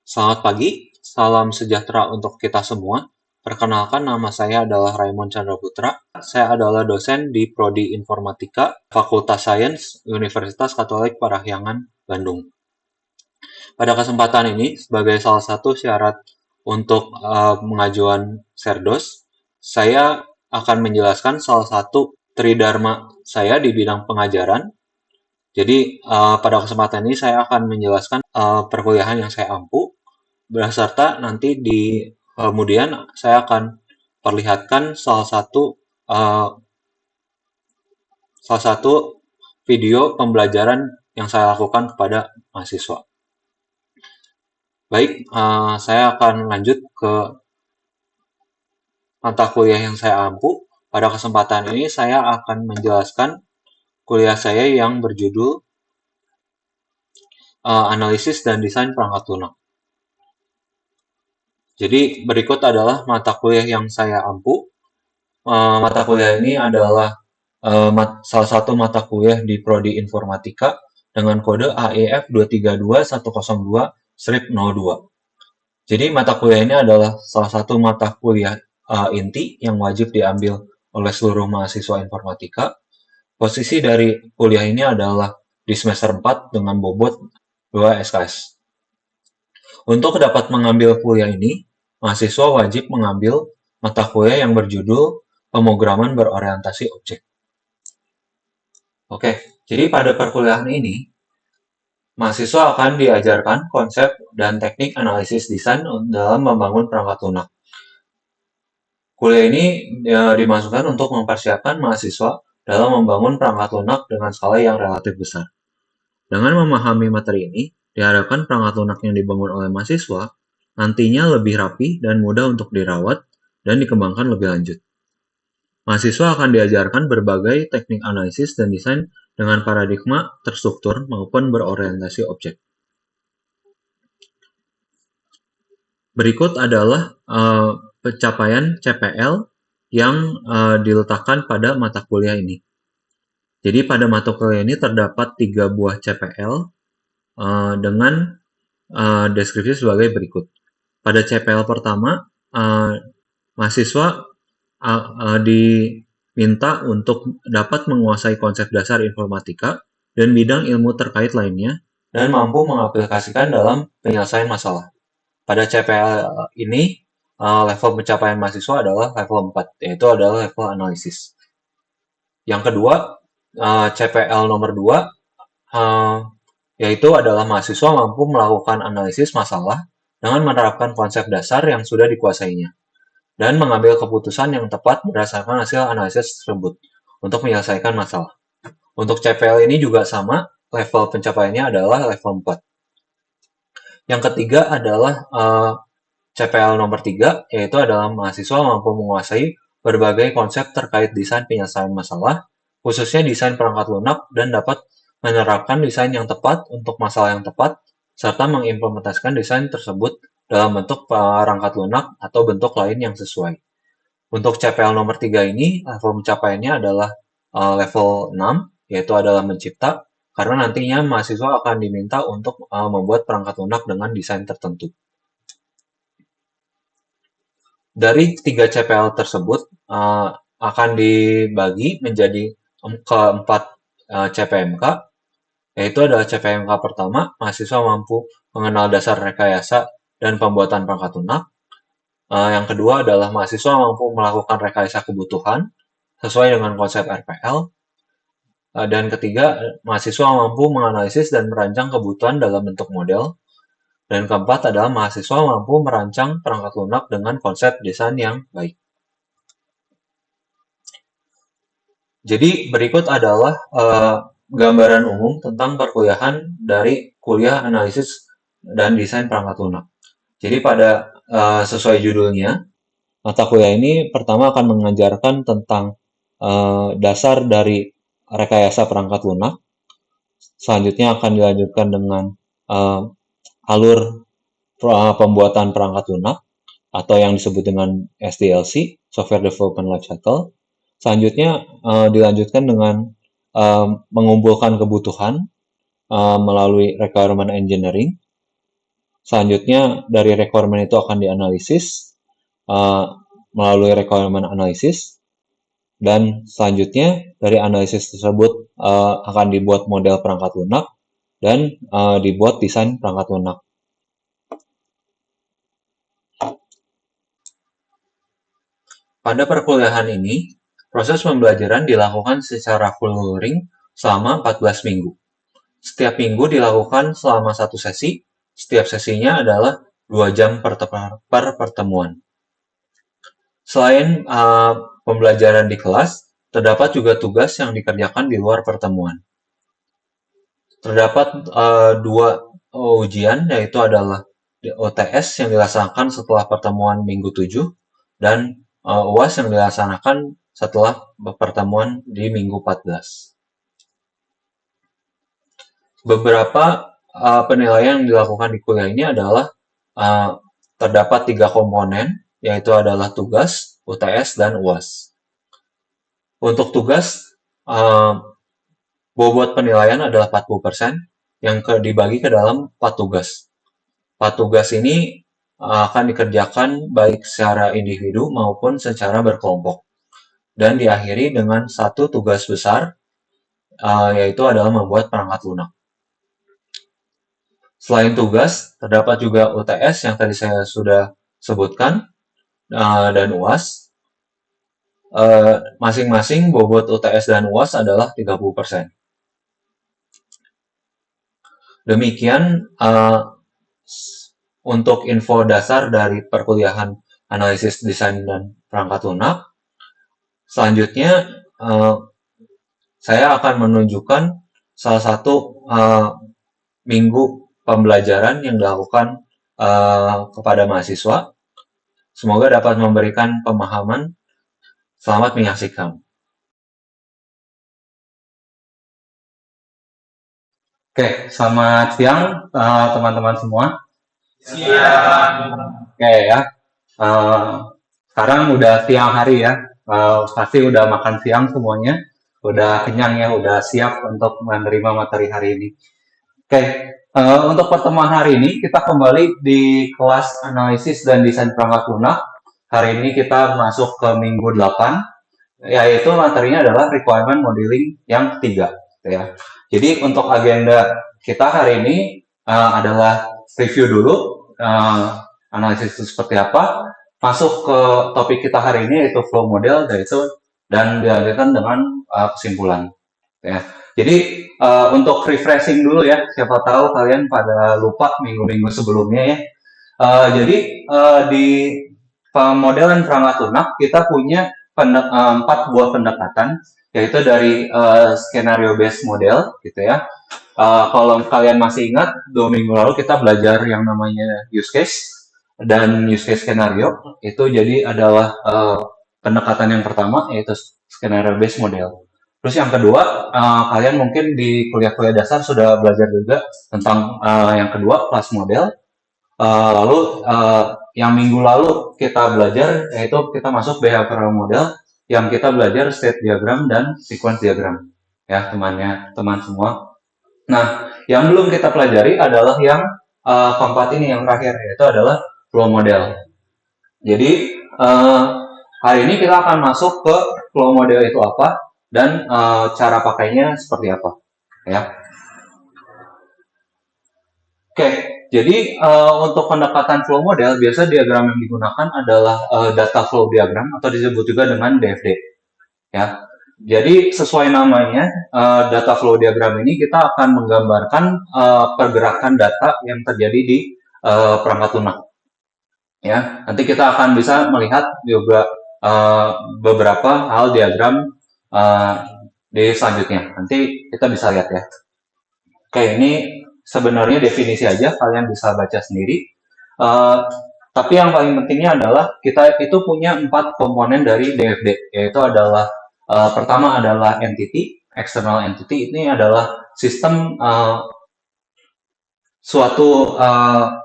Selamat pagi, salam sejahtera untuk kita semua. Perkenalkan, nama saya adalah Raymond Chandra Putra. Saya adalah dosen di Prodi Informatika, Fakultas Sains, Universitas Katolik Parahyangan, Bandung. Pada kesempatan ini, sebagai salah satu syarat untuk pengajuan Serdos, saya akan menjelaskan salah satu tridharma saya di bidang pengajaran. Jadi, pada kesempatan ini saya akan menjelaskan perkuliahan yang saya ampu, beserta nanti di kemudian saya akan perlihatkan uh, salah satu video pembelajaran yang saya lakukan kepada mahasiswa. Baik, saya akan lanjut ke mata kuliah yang saya ampu. Pada kesempatan ini saya akan menjelaskan kuliah saya yang berjudul Analisis dan Desain Perangkat Lunak. Jadi berikut adalah mata kuliah yang saya ampu. Mata kuliah ini adalah salah satu mata kuliah di Prodi Informatika dengan kode AEF 232.102/02. Jadi mata kuliah ini adalah salah satu mata kuliah inti yang wajib diambil oleh seluruh mahasiswa informatika. Posisi dari kuliah ini adalah di semester 4 dengan bobot 2 SKS. Untuk dapat mengambil kuliah ini, mahasiswa wajib mengambil mata kuliah yang berjudul Pemrograman Berorientasi Objek. Oke, jadi pada perkuliahan ini, mahasiswa akan diajarkan konsep dan teknik analisis desain dalam membangun perangkat lunak. Kuliah ini dimasukkan untuk mempersiapkan mahasiswa dalam membangun perangkat lunak dengan skala yang relatif besar. Dengan memahami materi ini, diharapkan perangkat lunak yang dibangun oleh mahasiswa nantinya lebih rapi dan mudah untuk dirawat dan dikembangkan lebih lanjut. Mahasiswa akan diajarkan berbagai teknik analisis dan desain dengan paradigma terstruktur maupun berorientasi objek. Berikut adalah pencapaian CPL yang diletakkan pada mata kuliah ini. Jadi pada mata kuliah ini terdapat 3 buah CPL dengan deskripsi sebagai berikut. Pada CPL pertama, mahasiswa diminta untuk dapat menguasai konsep dasar informatika dan bidang ilmu terkait lainnya dan mampu mengaplikasikan dalam penyelesaian masalah. Pada CPL ini, level pencapaian mahasiswa adalah level 4, yaitu adalah level analisis. Yang kedua, CPL nomor 2, yaitu adalah mahasiswa mampu melakukan analisis masalah dengan menerapkan konsep dasar yang sudah dikuasainya dan mengambil keputusan yang tepat berdasarkan hasil analisis tersebut untuk menyelesaikan masalah. Untuk CPL ini juga sama, level pencapaiannya adalah level 4. Yang ketiga adalah CPL nomor 3, yaitu adalah mahasiswa mampu menguasai berbagai konsep terkait desain penyelesaian masalah, khususnya desain perangkat lunak, dan dapat menerapkan desain yang tepat untuk masalah yang tepat, serta mengimplementasikan desain tersebut dalam bentuk perangkat lunak atau bentuk lain yang sesuai. Untuk CPL nomor 3 ini, level pencapaiannya adalah level 6, yaitu adalah mencipta, karena nantinya mahasiswa akan diminta untuk membuat perangkat lunak dengan desain tertentu. Dari 3 CPL tersebut akan dibagi menjadi keempat CPMK, yaitu adalah CPMK pertama, mahasiswa mampu mengenal dasar rekayasa dan pembuatan perangkat lunak. Yang kedua adalah mahasiswa mampu melakukan rekayasa kebutuhan sesuai dengan konsep RPL. Dan ketiga, mahasiswa mampu menganalisis dan merancang kebutuhan dalam bentuk model. Dan keempat adalah mahasiswa mampu merancang perangkat lunak dengan konsep desain yang baik. Jadi berikut adalah gambaran umum tentang perkuliahan dari kuliah analisis dan desain perangkat lunak. Jadi pada sesuai judulnya, mata kuliah ini pertama akan mengajarkan tentang dasar dari rekayasa perangkat lunak. Selanjutnya akan dilanjutkan dengan alur pembuatan perangkat lunak atau yang disebut dengan SDLC, Software Development Life Cycle. Selanjutnya dilanjutkan dengan mengumpulkan kebutuhan melalui requirement engineering. Selanjutnya dari requirement itu akan dianalisis melalui requirement analysis, dan selanjutnya dari analisis tersebut akan dibuat model perangkat lunak dan dibuat desain perangkat lunak. Pada perkuliahan ini, proses pembelajaran dilakukan secara full luring selama 14 minggu. Setiap minggu dilakukan selama satu sesi, setiap sesinya adalah 2 jam per pertemuan. Selain pembelajaran di kelas, terdapat juga tugas yang dikerjakan di luar pertemuan. Terdapat 2 ujian, yaitu adalah OTS yang dilaksanakan setelah pertemuan minggu 7 dan UAS yang dilaksanakan setelah pertemuan di minggu 14. Beberapa penilaian yang dilakukan di kuliah ini adalah terdapat 3 komponen, yaitu adalah tugas, UTS, dan UAS. Untuk tugas, bobot penilaian adalah 40%, yang dibagi ke dalam 4 tugas. 4 tugas ini akan dikerjakan baik secara individu maupun secara berkelompok, dan diakhiri dengan 1 tugas besar, yaitu adalah membuat perangkat lunak. Selain tugas, terdapat juga UTS yang tadi saya sudah sebutkan, dan UAS. Masing-masing bobot UTS dan UAS adalah 30%. Demikian untuk info dasar dari perkuliahan analisis desain dan perangkat lunak. Selanjutnya, saya akan menunjukkan salah satu minggu pembelajaran yang dilakukan kepada mahasiswa. Semoga dapat memberikan pemahaman. Selamat menyaksikan. Oke, selamat siang teman-teman semua. Siang. Oke ya, sekarang udah siang hari ya, pasti udah makan siang semuanya, udah kenyang ya, udah siap untuk menerima materi hari ini. Oke, untuk pertemuan hari ini kita kembali di kelas analisis dan desain perangkat lunak. Hari ini kita masuk ke minggu 8, yaitu materinya adalah requirement modeling yang ketiga. Ya. Jadi untuk agenda kita hari ini adalah review dulu analisis itu seperti apa, masuk ke topik kita hari ini yaitu flow model, dan dilanjutkan dengan kesimpulan. Ya. Jadi untuk refreshing dulu ya, siapa tahu kalian pada lupa minggu-minggu sebelumnya ya. Jadi di pemodelan perangkat lunak kita punya 4 buah pendekatan, yaitu dari skenario based model gitu ya. Kalau kalian masih ingat 2 minggu lalu kita belajar yang namanya use case dan use case skenario, itu jadi adalah pendekatan yang pertama yaitu skenario based model. Terus yang kedua, kalian mungkin di kuliah-kuliah dasar sudah belajar juga tentang yang kedua, class model. Lalu yang minggu lalu kita belajar yaitu kita masuk behavioral model, yang kita belajar state diagram dan sequence diagram ya teman semua. Nah, yang belum kita pelajari adalah yang keempat ini, yang terakhir, yaitu adalah flow model. Jadi hari ini kita akan masuk ke flow model itu apa dan cara pakainya seperti apa ya. Oke, jadi untuk pendekatan flow model, biasa diagram yang digunakan adalah data flow diagram atau disebut juga dengan DFD. Ya, jadi sesuai namanya, data flow diagram ini kita akan menggambarkan pergerakan data yang terjadi di perangkat lunak. Ya, nanti kita akan bisa melihat juga beberapa hal diagram di selanjutnya. Nanti kita bisa lihat ya. Oke, ini sebenarnya definisi aja, kalian bisa baca sendiri. Tapi yang paling pentingnya adalah kita itu punya 4 komponen dari DFD, yaitu adalah pertama adalah entity, external entity. Ini adalah sistem suatu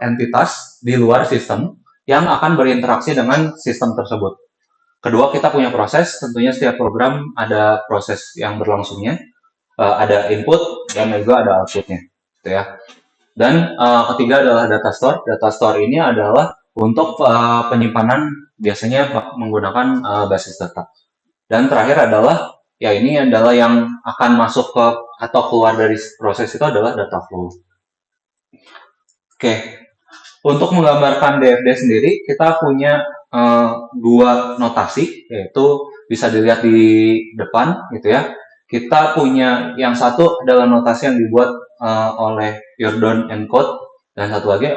entitas di luar sistem yang akan berinteraksi dengan sistem tersebut. Kedua, kita punya proses, tentunya setiap program ada proses yang berlangsungnya, ada input dan juga ada outputnya. Gitu ya. Dan ketiga adalah data store. Data store ini adalah untuk penyimpanan biasanya menggunakan basis data. Dan terakhir adalah ya ini adalah yang akan masuk ke atau keluar dari proses itu adalah data flow. Oke, untuk menggambarkan DFD sendiri kita punya dua notasi, yaitu bisa dilihat di depan gitu ya. Kita punya yang satu adalah notasi yang dibuat oleh Jordan and Code, dan satu lagi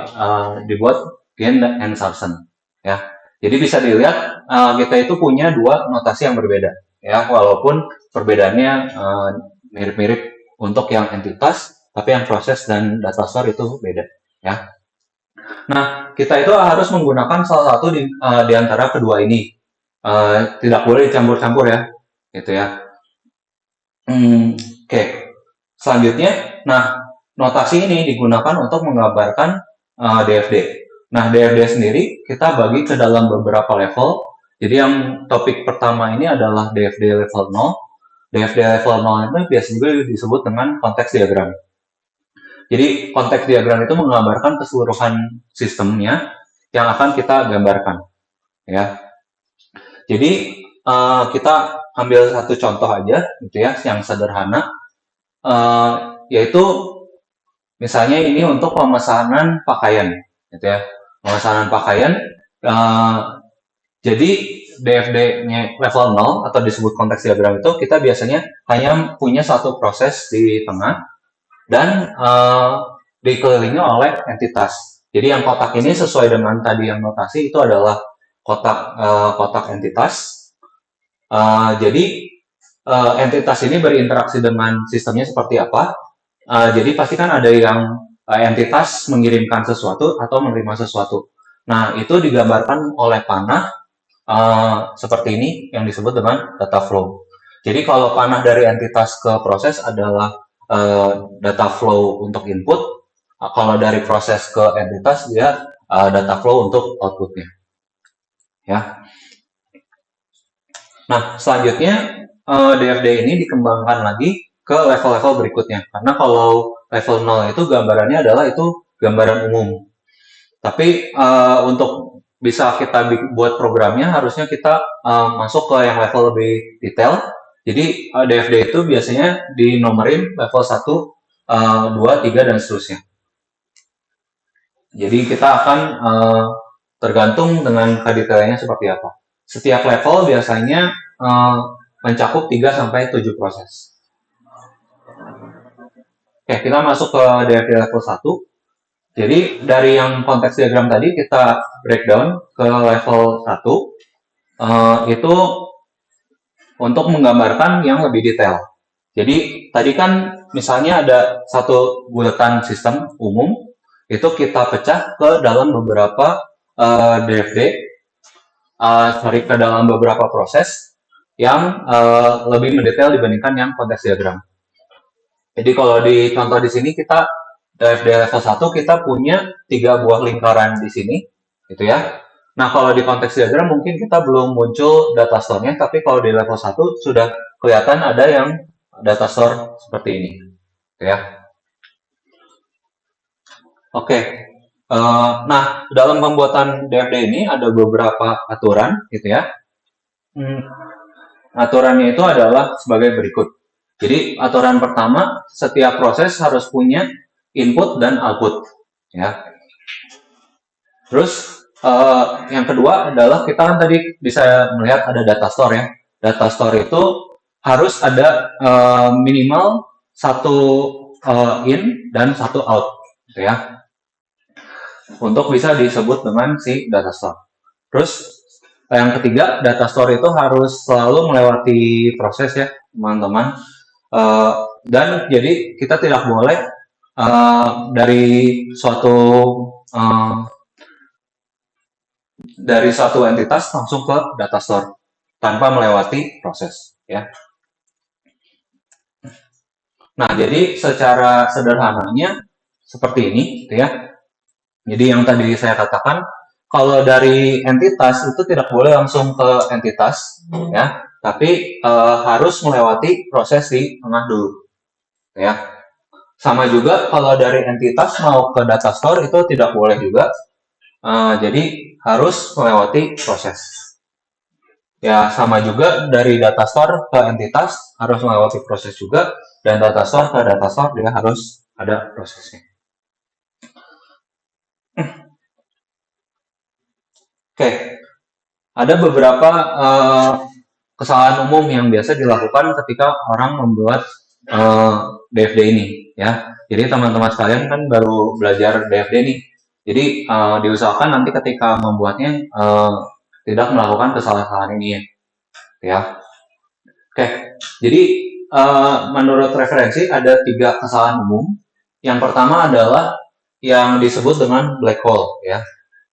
dibuat Gen and Sarsen ya. Jadi bisa dilihat kita itu punya dua notasi yang berbeda ya, walaupun perbedaannya mirip-mirip untuk yang entitas, tapi yang proses dan data store itu beda ya. Nah, kita itu harus menggunakan salah satu di antara kedua ini. Tidak boleh dicampur-campur ya, gitu ya. Oke. Selanjutnya, nah notasi ini digunakan untuk menggambarkan DFD. Nah, DFD sendiri kita bagi ke dalam beberapa level. Jadi yang topik pertama ini adalah DFD level 0. DFD level 0 itu biasanya juga disebut dengan konteks diagram. Jadi konteks diagram itu menggambarkan keseluruhan sistemnya yang akan kita gambarkan, ya. Jadi kita ambil satu contoh aja, gitu ya, yang sederhana, yaitu misalnya ini untuk pemesanan pakaian, gitu ya, pemesanan pakaian. Jadi DFD-nya level 0 atau disebut konteks diagram itu kita biasanya hanya punya satu proses di tengah dan dikelilingi oleh entitas. Jadi yang kotak ini sesuai dengan tadi yang notasi itu adalah kotak entitas. Jadi entitas ini berinteraksi dengan sistemnya seperti apa? Jadi pasti kan ada yang entitas mengirimkan sesuatu atau menerima sesuatu. Nah, itu digambarkan oleh panah seperti ini yang disebut dengan data flow. Jadi kalau panah dari entitas ke proses adalah data flow untuk input, kalau dari proses ke entitas dia data flow untuk outputnya. Ya. Nah, selanjutnya DFD ini dikembangkan lagi ke level-level berikutnya. Karena kalau level 0 itu gambarannya adalah itu gambaran umum. Tapi untuk bisa kita buat programnya harusnya kita masuk ke yang level lebih detail. Jadi DFD itu biasanya dinomorin level 1, 2, 3, dan seterusnya. Jadi kita akan tergantung dengan kedetailnya seperti apa. Setiap level biasanya mencakup 3-7 proses. Oke, kita masuk ke DFD level 1. Jadi dari yang konteks diagram tadi kita breakdown ke level 1. Itu untuk menggambarkan yang lebih detail. Jadi tadi kan misalnya ada satu bulatan sistem umum, itu kita pecah ke dalam beberapa DFD, ke dalam beberapa proses yang lebih mendetail dibandingkan yang konteks diagram. Jadi kalau di contoh di sini kita DFD level 1 kita punya 3 buah lingkaran di sini, gitu ya. Nah, kalau di konteks diagram mungkin kita belum muncul data store-nya, tapi kalau di level 1 sudah kelihatan ada yang data store seperti ini, gitu ya. Oke. Nah, dalam pembuatan DFD ini ada beberapa aturan, gitu ya. Aturannya itu adalah sebagai berikut. Jadi aturan pertama, setiap proses harus punya input dan output, ya. Terus yang kedua adalah kita kan tadi bisa melihat ada data store ya. Data store itu harus ada minimal satu in dan satu out, gitu ya. Untuk bisa disebut dengan si data store. Terus yang ketiga, data store itu harus selalu melewati proses ya, teman-teman. Dan jadi kita tidak boleh dari suatu entitas langsung ke data store tanpa melewati proses ya. Nah, jadi secara sederhananya seperti ini gitu ya. Jadi yang tadi saya katakan, kalau dari entitas itu tidak boleh langsung ke entitas ya, tapi harus melewati proses di tengah dulu ya. Sama juga kalau dari entitas mau ke data store itu tidak boleh juga. Jadi harus melewati proses. Ya sama juga dari data store ke entitas harus melewati proses juga, dan data store ke data store juga harus ada prosesnya. Oke, ada beberapa kesalahan umum yang biasa dilakukan ketika orang membuat DFD ini, ya. Jadi teman-teman sekalian kan baru belajar DFD nih. Jadi diusahakan nanti ketika membuatnya tidak melakukan kesalahan ini, ya. Oke, jadi menurut referensi ada 3 kesalahan umum. Yang pertama adalah yang disebut dengan black hole, ya.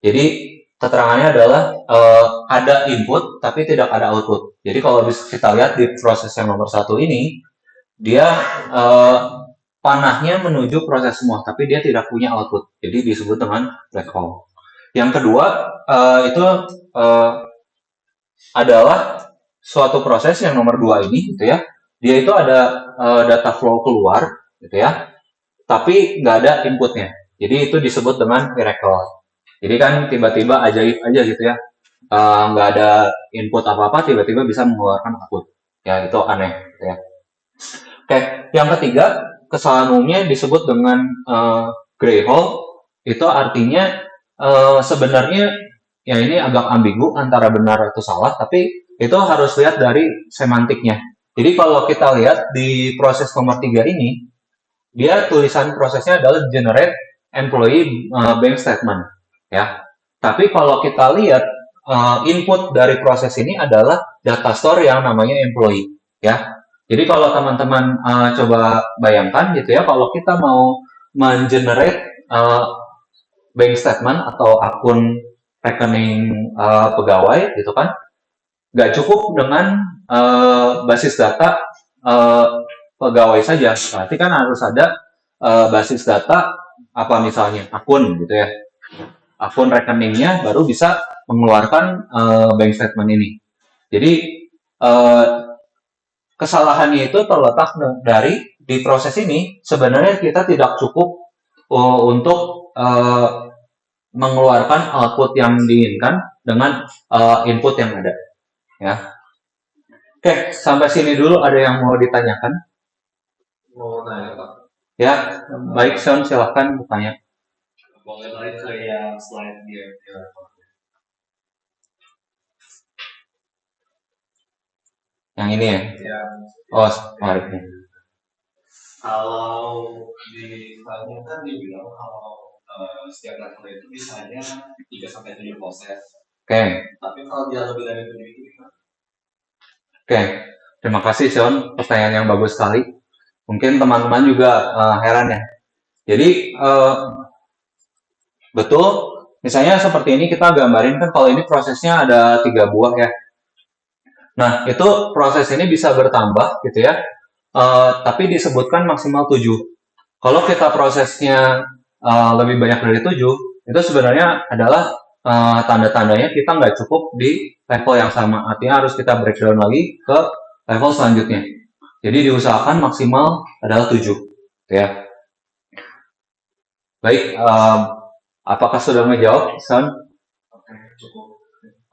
Jadi keterangannya adalah ada input tapi tidak ada output. Jadi kalau kita lihat di proses yang nomor 1 ini, dia panahnya menuju proses semua, tapi dia tidak punya output. Jadi disebut dengan black hole. Yang kedua itu adalah suatu proses yang nomor 2 ini, gitu ya. Dia itu ada data flow keluar, gitu ya, tapi nggak ada inputnya. Jadi itu disebut dengan miracle. Jadi kan tiba-tiba ajaib aja gitu ya, nggak ada input apa-apa, tiba-tiba bisa mengeluarkan output. Ya itu aneh, gitu ya. Oke, yang ketiga kesalahan umumnya disebut dengan gray hole. Itu artinya sebenarnya ya ini agak ambigu antara benar atau salah, tapi itu harus lihat dari semantiknya. Jadi kalau kita lihat di proses nomor 3 ini, dia tulisan prosesnya adalah generate employee bank statement, ya. Tapi kalau kita lihat input dari proses ini adalah data store yang namanya employee, ya. Jadi kalau teman-teman coba bayangkan gitu ya, kalau kita mau mengenerate bank statement atau akun rekening pegawai gitu kan, nggak cukup dengan basis data pegawai saja. Berarti kan harus ada basis data apa misalnya akun gitu ya. Akun rekeningnya baru bisa mengeluarkan bank statement ini. Jadi kesalahannya itu terletak dari di proses ini sebenarnya kita tidak cukup untuk mengeluarkan output yang diinginkan dengan input yang ada, ya. Oke, sampai sini dulu ada yang mau ditanyakan? Mau nanya Pak, Ya, baik Sean, silahkan bertanya. boleh balik ke yang slide dia. Yang ini ya? Ya, Oh, menarik nih. kalau di slide kan dibilang kalau setiap level itu misalnya 3 sampai 7 proses. Oke. Tapi kalau dia lebih dari 7 itu gimana? Oke, terima kasih Sean, pertanyaan yang bagus sekali. Mungkin teman-teman juga heran ya. Jadi betul, misalnya seperti ini kita gambarin kan kalau ini prosesnya ada 3 buah ya. Nah itu proses ini bisa bertambah gitu ya, tapi disebutkan maksimal 7. Kalau kita prosesnya lebih banyak dari 7, itu sebenarnya adalah tanda-tandanya kita nggak cukup di level yang sama. Artinya harus kita breakdown lagi ke level selanjutnya. Jadi diusahakan maksimal adalah 7. Gitu ya. Baik, apakah sudah menjawab, Son? Oke, cukup.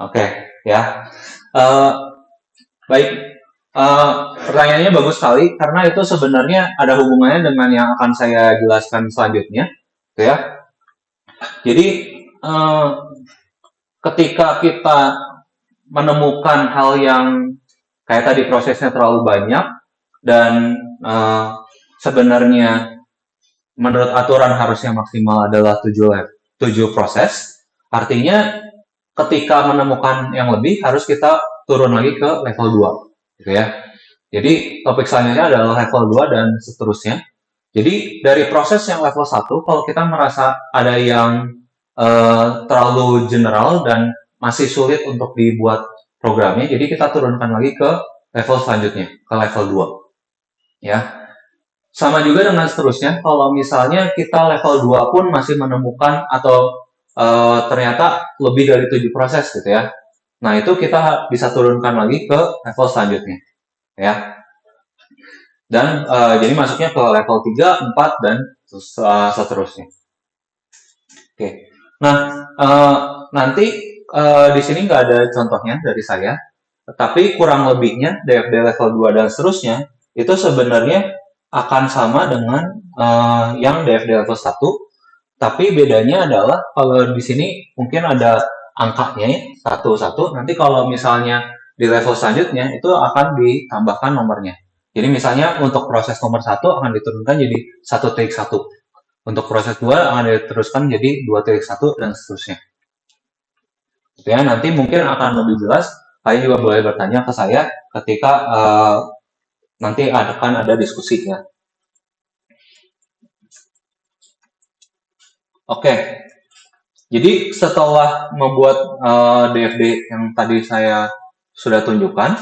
Oke, ya. Baik, pertanyaannya bagus sekali karena itu sebenarnya ada hubungannya dengan yang akan saya jelaskan selanjutnya, gitu ya. Jadi ketika kita menemukan hal yang kayak tadi prosesnya terlalu banyak dan sebenarnya menurut aturan harusnya maksimal adalah 7 proses, artinya ketika menemukan yang lebih harus kita turun lagi ke level 2 gitu ya. Jadi topik selanjutnya adalah level 2 dan seterusnya. Jadi dari proses yang level 1, kalau kita merasa ada yang terlalu general dan masih sulit untuk dibuat programnya, jadi kita turunkan lagi ke level selanjutnya, ke level 2. Ya. Sama juga dengan seterusnya, kalau misalnya kita level 2 pun masih menemukan atau ternyata lebih dari 7 proses gitu ya. Nah, itu kita bisa turunkan lagi ke level selanjutnya. Ya. Dan jadi masuknya ke level 3, 4, dan seterusnya. Oke. Nah, nanti di sini nggak ada contohnya dari saya, tapi kurang lebihnya DFD level 2 dan seterusnya itu sebenarnya akan sama dengan yang DFD level 1, tapi bedanya adalah kalau di sini mungkin ada angkanya ya, 1, nanti kalau misalnya di level selanjutnya itu akan ditambahkan nomornya. Jadi misalnya untuk proses nomor 1 akan diturunkan jadi 1-1. Untuk proses 2 akan diteruskan jadi 2-1 dan seterusnya. Gitu ya, nanti mungkin akan lebih jelas. Kalian juga boleh bertanya ke saya ketika nanti akan ada diskusinya. Oke, jadi setelah membuat DFD yang tadi saya sudah tunjukkan,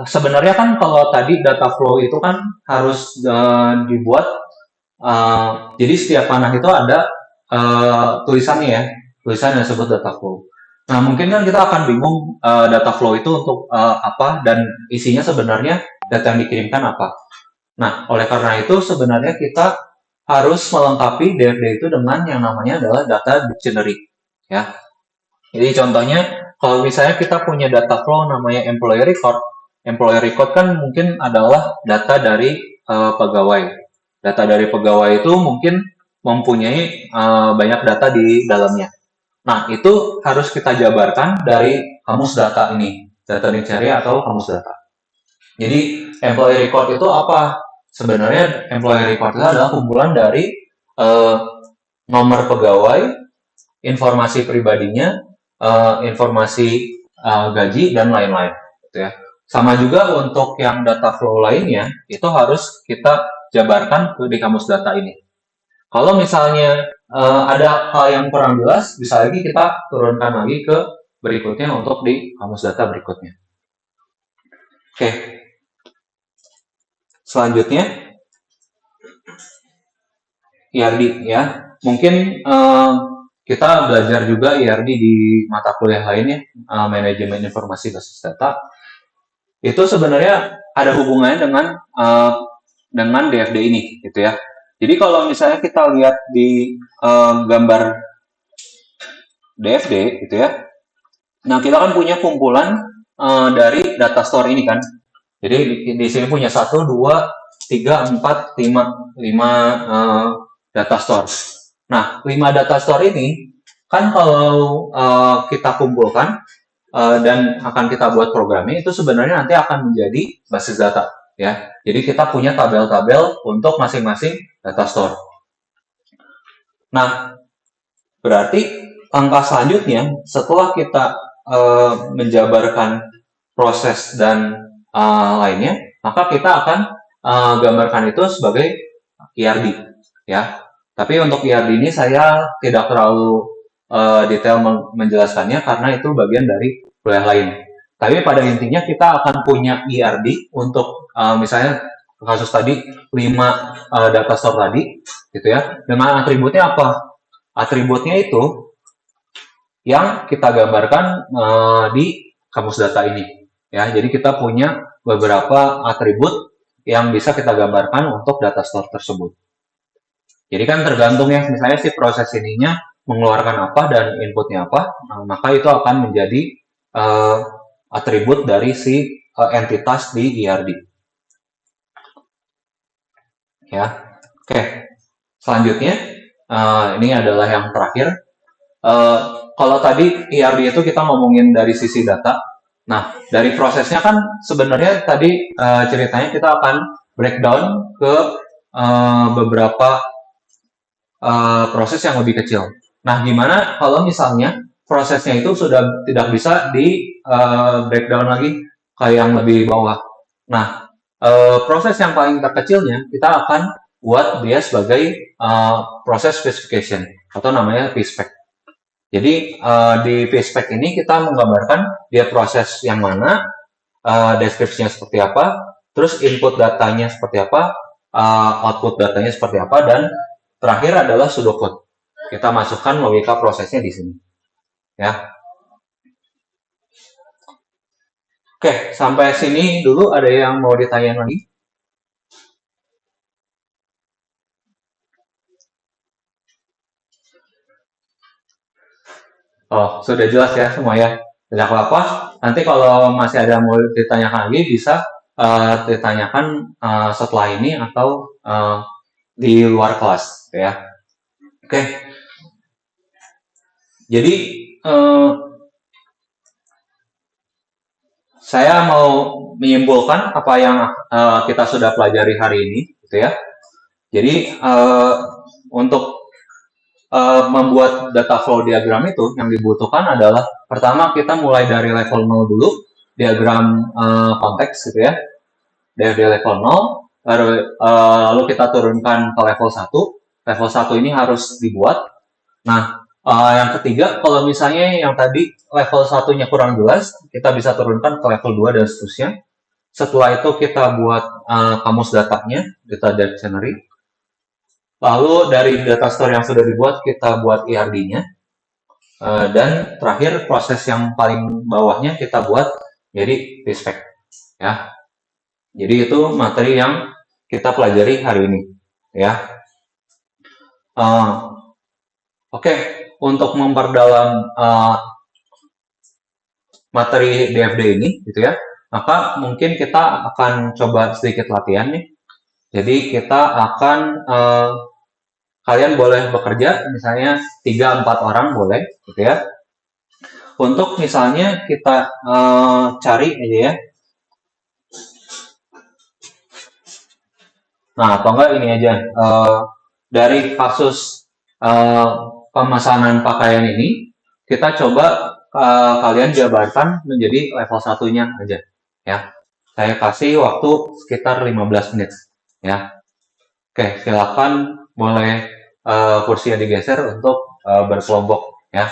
sebenarnya kan kalau tadi data flow itu kan harus dibuat, jadi setiap panah itu ada tulisannya ya, tulisan yang disebut data flow. Nah, mungkin kan kita akan bingung data flow itu untuk apa dan isinya sebenarnya data yang dikirimkan apa. Nah, oleh karena itu sebenarnya kita harus melengkapi DFD itu dengan yang namanya adalah data dictionary. Ya, jadi contohnya kalau misalnya kita punya data flow namanya employee record kan mungkin adalah data dari pegawai. Data dari pegawai itu mungkin mempunyai banyak data di dalamnya. Nah, itu harus kita jabarkan dari kamus data ini, data dictionary atau kamus data. Jadi, employee record itu apa? Sebenarnya employee record itu adalah kumpulan dari nomor pegawai, informasi pribadinya, informasi gaji, dan lain-lain. Gitu ya. Sama juga untuk yang data flow lainnya, itu harus kita jabarkan di kamus data ini. Kalau misalnya ada hal yang kurang jelas, bisa lagi kita turunkan lagi ke berikutnya untuk di kamus data berikutnya. Oke. Selanjutnya, IRD ya. Mungkin kita belajar juga IRD di mata kuliah lainnya, manajemen informasi basis data. Itu sebenarnya ada hubungannya dengan DFD ini, gitu ya. Jadi kalau misalnya kita lihat di gambar DFD, gitu ya. Nah, kita kan punya kumpulan dari data store ini kan. Jadi di sini punya 1, 2, 3, 4, 5 data store. Nah, 5 data store ini kan kalau kita kumpulkan dan akan kita buat programnya itu sebenarnya nanti akan menjadi basis data ya. Jadi kita punya tabel-tabel untuk masing-masing data store. Nah, berarti langkah selanjutnya setelah kita menjabarkan proses dan lainnya, maka kita akan gambarkan itu sebagai IRD ya. Tapi untuk IRD ini saya tidak terlalu detail menjelaskannya karena itu bagian dari kuliah lain. Tapi pada intinya kita akan punya IRD untuk misalnya kasus tadi 5 data store tadi gitu ya. Dengan atributnya apa? Atributnya itu yang kita gambarkan di kamus data ini ya. Jadi kita punya beberapa atribut yang bisa kita gambarkan untuk data store tersebut. Jadi kan tergantung ya, misalnya si proses ininya mengeluarkan apa dan inputnya apa, maka itu akan menjadi atribut dari si entitas di IRD. Ya, oke. Selanjutnya, ini adalah yang terakhir. Kalau tadi IRD itu kita ngomongin dari sisi data. Nah, dari prosesnya kan sebenarnya tadi ceritanya kita akan breakdown ke beberapa proses yang lebih kecil. Nah, gimana kalau misalnya prosesnya itu sudah tidak bisa di breakdown lagi ke yang lebih bawah. Nah, proses yang paling terkecilnya kita akan buat dia sebagai proses specification atau namanya PSPEC. Jadi di PSPEC ini kita menggambarkan dia proses yang mana, deskripsinya seperti apa, terus input datanya seperti apa, output datanya seperti apa, dan terakhir adalah pseudocode. Kita masukkan logika prosesnya di sini. Ya. Oke, sampai sini dulu ada yang mau ditanyain lagi? Oh, sudah jelas ya semua ya. Tidak apa-apa. Nanti kalau masih ada yang mau ditanyakan lagi, bisa ditanyakan setelah ini atau di luar kelas, gitu ya. Oke. Jadi saya mau menyimpulkan apa yang kita sudah pelajari hari ini, gitu ya. Jadi untuk membuat data flow diagram itu yang dibutuhkan adalah pertama kita mulai dari level 0 dulu, diagram konteks gitu ya, dari level 0, lalu kita turunkan ke level 1. Level 1 ini harus dibuat. Nah, yang ketiga, kalau misalnya yang tadi level 1-nya kurang jelas, kita bisa turunkan ke level 2 dan seterusnya. Setelah itu kita buat kamus datanya, data dictionary. Lalu dari data store yang sudah dibuat, kita buat IRD-nya. Dan terakhir, proses yang paling bawahnya kita buat jadi respect. Ya. Jadi itu materi yang kita pelajari hari ini. Ya. Oke, untuk memperdalam materi DFD ini, gitu ya, maka mungkin kita akan coba sedikit latihan nih. Jadi kita akan kalian boleh bekerja, misalnya 3-4 orang boleh, gitu ya. Untuk misalnya kita cari aja ya. Nah, atau enggak ini aja, dari kasus pemesanan pakaian ini, kita coba kalian jabarkan menjadi level 1-nya aja. Ya. Saya kasih waktu sekitar 15 menit. Ya. Oke, silakan boleh kursinya digeser untuk berkelompok. Ya.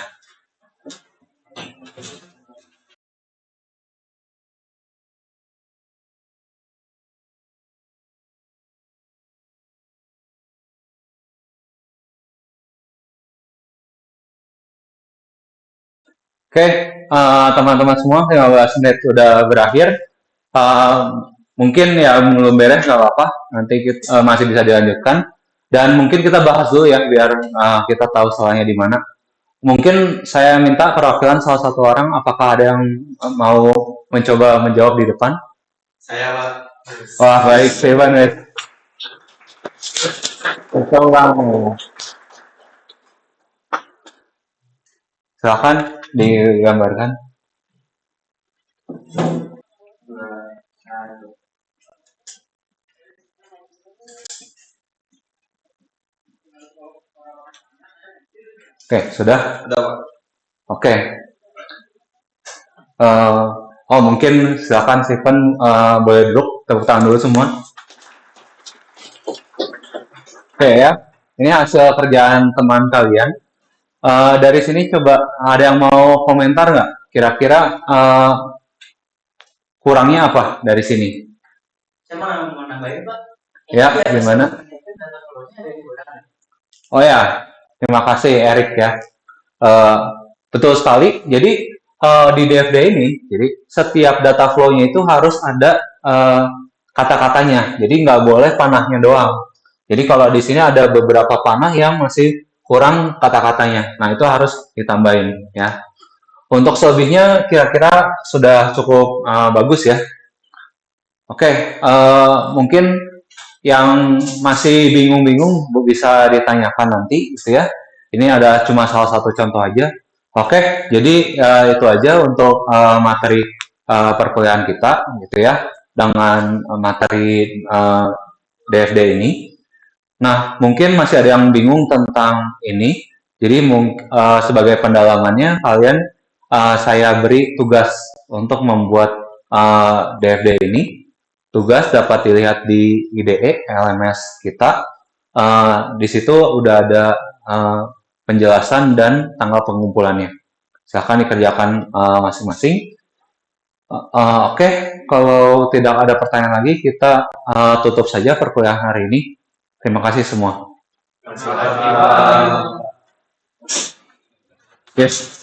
Oke, teman-teman semua, 15 menit sudah berakhir. Mungkin ya belum beres, nggak apa-apa. Nanti kita, masih bisa dilanjutkan. Dan mungkin kita bahas dulu ya, biar kita tahu salahnya di mana. Mungkin saya minta perwakilan salah satu orang, apakah ada yang mau mencoba menjawab di depan? Saya, Pak. Wah, baik, Steven. Silakan digambarkan. Oke, sudah? Udah, Pak. Oke. Mungkin silakan Steven boleh duduk, tepuk tangan dulu semua. Oke ya, ini hasil kerjaan teman kalian. Dari sini coba ada yang mau komentar nggak? Kira-kira kurangnya apa dari sini? Saya mau nambahin, Pak. Ya, gimana? Oh ya, terima kasih Erik ya. Betul sekali. Jadi di DFD ini, jadi setiap data flow-nya itu harus ada kata-katanya. Jadi nggak boleh panahnya doang. Jadi kalau di sini ada beberapa panah yang masih kurang kata-katanya. Nah, itu harus ditambahin ya. Untuk selebihnya kira-kira sudah cukup bagus ya. Oke, mungkin yang masih bingung-bingung bisa ditanyakan nanti gitu ya. Ini ada cuma salah satu contoh aja. Oke, jadi itu aja untuk materi perkuliahan kita gitu ya, dengan materi DFD ini. Nah, mungkin masih ada yang bingung tentang ini. Jadi sebagai pendalamannya kalian saya beri tugas untuk membuat DFD ini. Tugas dapat dilihat di IDE LMS kita. Di situ udah ada penjelasan dan tanggal pengumpulannya. Silahkan dikerjakan masing-masing. Oke, kalau tidak ada pertanyaan lagi, kita tutup saja perkuliahan hari ini. Terima kasih semua. Terima kasih, Pak. Yes.